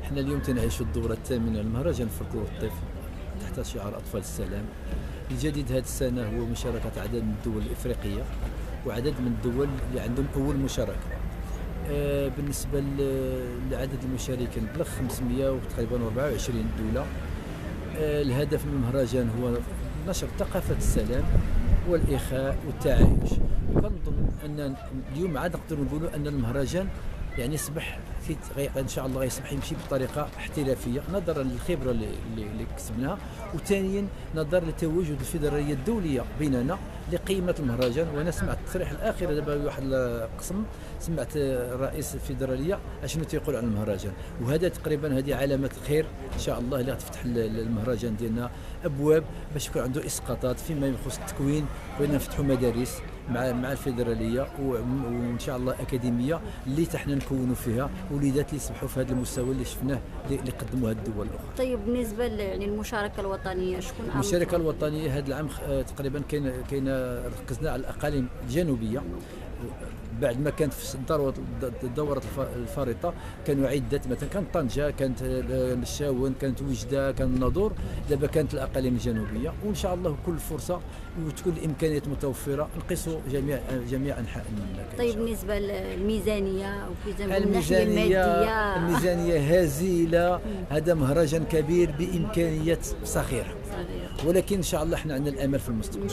احنا اليوم تنعيش الدورة الثامنة لمهرجان الفلكلور الطفل تحت شعار أطفال السلام. الجديد هذه السنة هو مشاركة عدد من الدول الإفريقية وعدد من الدول اللي عندهم أول مشاركة. بالنسبة لعدد المشاركين بلغ 500 وتقريبا 24 دولة. الهدف من المهرجان هو نشر ثقافة السلام والإخاء والتعايش. وكنظن أن اليوم عاد نقدروا نقولوا أن المهرجان يعني يصبح ان شاء الله يصبح يمشي بطريقه احترافيه نظرا للخبره اللي كسبناها، وثانيا نظرا لتواجد الفيدراليه الدوليه بيننا لقيمه المهرجان. وانا سمعت التصريح الاخير دابا واحد القسم، سمعت رئيس الفيدراليه اشنو تيقول عن المهرجان، وهذا تقريبا هذه علامه خير ان شاء الله اللي غتفتح المهرجان ديالنا ابواب باش يكون عنده اسقاطات فيما يخص التكوين. بغينا نفتحوا مدارس مع الفيدراليه وان شاء الله اكاديميه اللي حنا نكونوا فيها وليدات اللي يسبحوا في هذا المستوى اللي شفناه اللي قدموها الدول الاخرى. طيب بالنسبه للمشاركه الوطنيه شكون المشاركه الوطنيه هذا العام تقريبا كاين ركزنا على الاقاليم الجنوبيه. بعد ما كانت في الدورة الفارطة كانوا عدة، مثلا كانت طنجة، كانت الشاون، كانت وجدة، كان الناظور. دابا كانت الأقاليم الجنوبية، وإن شاء الله كل فرصة وتكون الإمكانيات متوفرة نقيسوا جميع أنحاء المملكة. طيب بالنسبة للميزانية المادية الميزانية هزيلة. هذا مهرجان كبير بإمكانيات صغيرة، ولكن إن شاء الله احنا عندنا الأمل في المستقبل.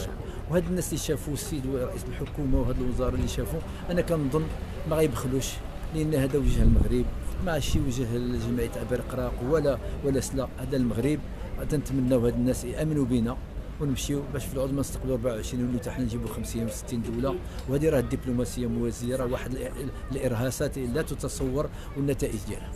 وهاد الناس اللي شافوا السيد رئيس الحكومه وهاد الوزاره اللي شافوا، انا كنظن ما غيبخلوش، لان هذا وجه المغرب ماشي وجه جمعيه عبير قراق ولا سلا. هذا المغرب تنتمناو هاد الناس يامنوا بنا ونمشيو باش في العود ما نستقبلوا 24 ونولوا حتى حنا نجيبوا 50 و60 دوله. وهذه راه الدبلوماسيه موازيه، راه واحد الارهاصات لا تتصور والنتائج ديالها.